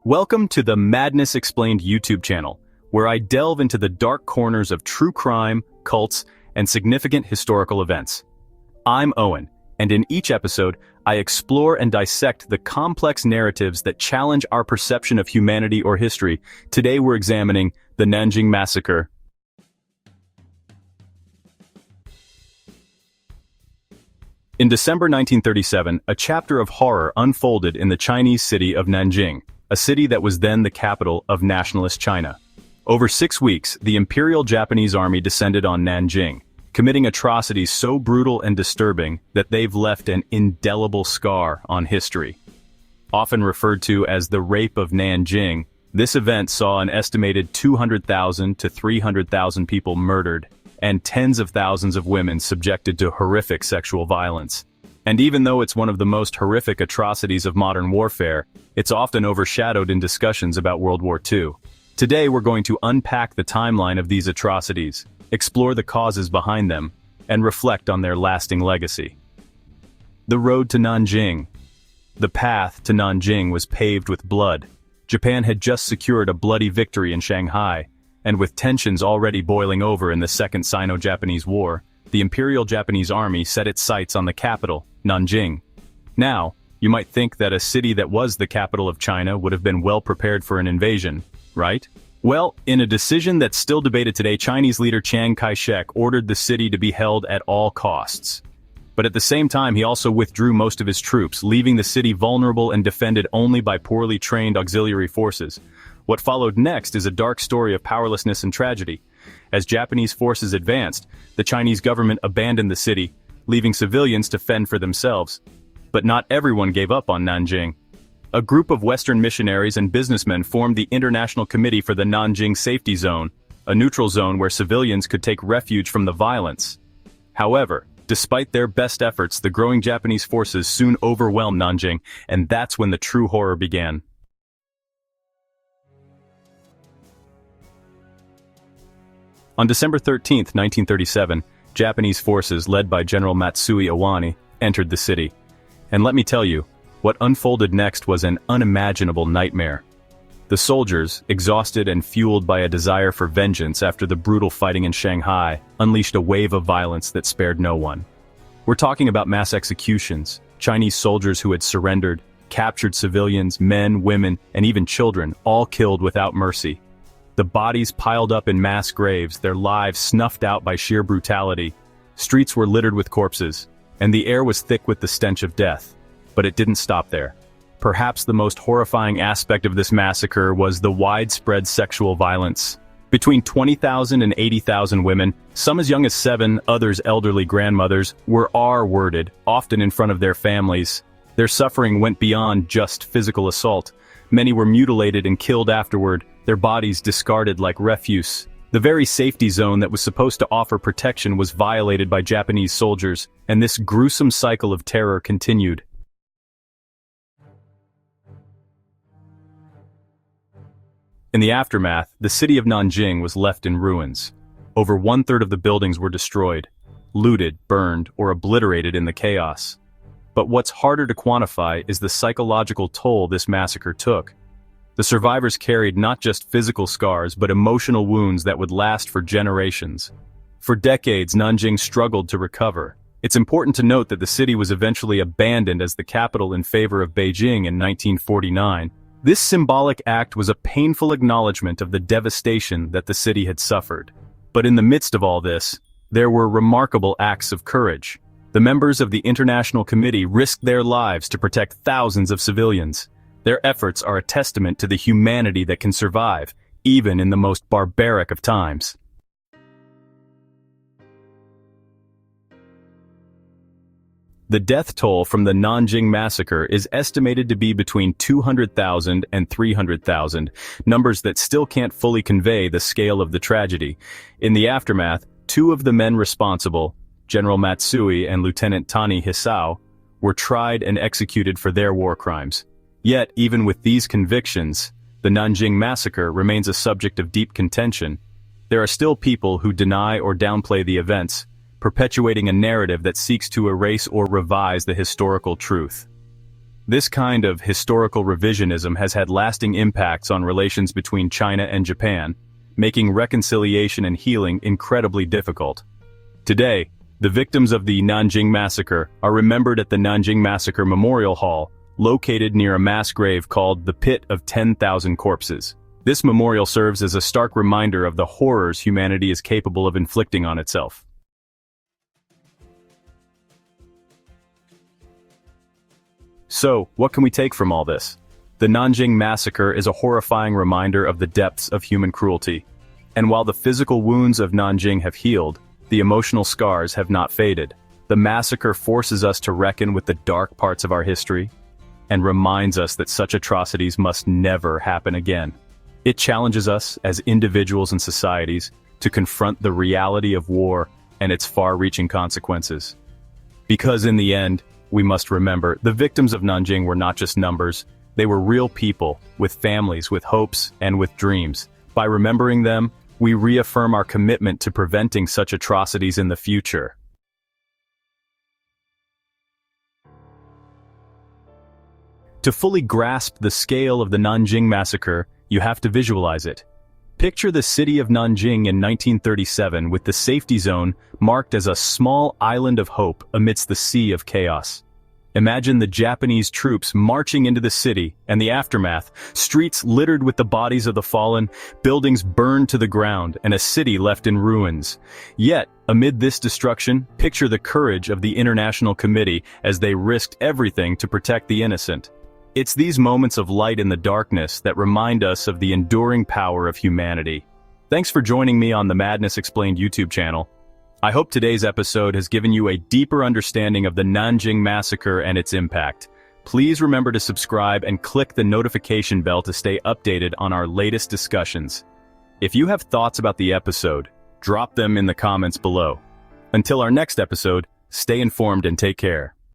Welcome to the Madness Explained YouTube channel, where I delve into the dark corners of true crime, cults, and significant historical events. I'm Owen, and in each episode, I explore and dissect the complex narratives that challenge our perception of humanity or history. Today we're examining the Nanjing Massacre. In December 1937, a chapter of horror unfolded in the Chinese city of Nanjing, a city that was then the capital of nationalist China. Over 6 weeks, the Imperial Japanese Army descended on Nanjing, committing atrocities so brutal and disturbing that they've left an indelible scar on history. Often referred to as the Rape of Nanjing, this event saw an estimated 200,000 to 300,000 people murdered, and tens of thousands of women subjected to horrific sexual violence. And even though it's one of the most horrific atrocities of modern warfare, it's often overshadowed in discussions about World War II. Today we're going to unpack the timeline of these atrocities, explore the causes behind them, and reflect on their lasting legacy. The road to Nanjing. The path to Nanjing was paved with blood. Japan had just secured a bloody victory in Shanghai, and with tensions already boiling over in the Second Sino-Japanese War, the Imperial Japanese Army set its sights on the capital, Nanjing. Now, you might think that a city that was the capital of China would have been well prepared for an invasion, right? Well, in a decision that's still debated today, Chinese leader Chiang Kai-shek ordered the city to be held at all costs. But at the same time, he also withdrew most of his troops, leaving the city vulnerable and defended only by poorly trained auxiliary forces. What followed next is a dark story of powerlessness and tragedy. As Japanese forces advanced, the Chinese government abandoned the city, leaving civilians to fend for themselves. But not everyone gave up on Nanjing. A group of Western missionaries and businessmen formed the International Committee for the Nanjing Safety Zone, a neutral zone where civilians could take refuge from the violence. However, despite their best efforts, the growing Japanese forces soon overwhelmed Nanjing, and that's when the true horror began. On December 13, 1937, Japanese forces led by General Matsui Iwani entered the city. And let me tell you, what unfolded next was an unimaginable nightmare. The soldiers, exhausted and fueled by a desire for vengeance after the brutal fighting in Shanghai, unleashed a wave of violence that spared no one. We're talking about mass executions, Chinese soldiers who had surrendered, captured civilians, men, women, and even children, all killed without mercy. The bodies piled up in mass graves, their lives snuffed out by sheer brutality. Streets were littered with corpses, and the air was thick with the stench of death. But it didn't stop there. Perhaps the most horrifying aspect of this massacre was the widespread sexual violence. Between 20,000 and 80,000 women, some as young as 7, others elderly grandmothers, were R-worded, often in front of their families. Their suffering went beyond just physical assault. Many were mutilated and killed afterward, their bodies discarded like refuse. The very safety zone that was supposed to offer protection was violated by Japanese soldiers, and this gruesome cycle of terror continued. In the aftermath, the city of Nanjing was left in ruins. Over 1/3 of the buildings were destroyed, looted, burned, or obliterated in the chaos. But what's harder to quantify is the psychological toll this massacre took. The survivors carried not just physical scars but emotional wounds that would last for generations. For decades, Nanjing struggled to recover. It's important to note that the city was eventually abandoned as the capital in favor of Beijing in 1949. This symbolic act was a painful acknowledgement of the devastation that the city had suffered. But in the midst of all this, there were remarkable acts of courage. The members of the International Committee risked their lives to protect thousands of civilians. Their efforts are a testament to the humanity that can survive, even in the most barbaric of times. The death toll from the Nanjing Massacre is estimated to be between 200,000 and 300,000, numbers that still can't fully convey the scale of the tragedy. In the aftermath, 2 of the men responsible, General Matsui and Lieutenant Tani Hisao, were tried and executed for their war crimes. Yet, even with these convictions, the Nanjing Massacre remains a subject of deep contention. There are still people who deny or downplay the events, perpetuating a narrative that seeks to erase or revise the historical truth. This kind of historical revisionism has had lasting impacts on relations between China and Japan, making reconciliation and healing incredibly difficult. Today, the victims of the Nanjing Massacre are remembered at the Nanjing Massacre Memorial Hall, located near a mass grave called the Pit of 10,000 Corpses. This memorial serves as a stark reminder of the horrors humanity is capable of inflicting on itself. So, what can we take from all this? The Nanjing Massacre is a horrifying reminder of the depths of human cruelty. And while the physical wounds of Nanjing have healed, the emotional scars have not faded. The massacre forces us to reckon with the dark parts of our history and reminds us that such atrocities must never happen again. It challenges us, as individuals and societies, to confront the reality of war and its far-reaching consequences. Because in the end, we must remember, the victims of Nanjing were not just numbers, they were real people, with families, with hopes, and with dreams. By remembering them, we reaffirm our commitment to preventing such atrocities in the future. To fully grasp the scale of the Nanjing Massacre, you have to visualize it. Picture the city of Nanjing in 1937 with the safety zone marked as a small island of hope amidst the sea of chaos. Imagine the Japanese troops marching into the city, and the aftermath, streets littered with the bodies of the fallen, buildings burned to the ground, and a city left in ruins. Yet, amid this destruction, picture the courage of the International Committee as they risked everything to protect the innocent. It's these moments of light in the darkness that remind us of the enduring power of humanity. Thanks for joining me on the Madness Explained YouTube channel. I hope today's episode has given you a deeper understanding of the Nanjing Massacre and its impact. Please remember to subscribe and click the notification bell to stay updated on our latest discussions. If you have thoughts about the episode, drop them in the comments below. Until our next episode, stay informed and take care.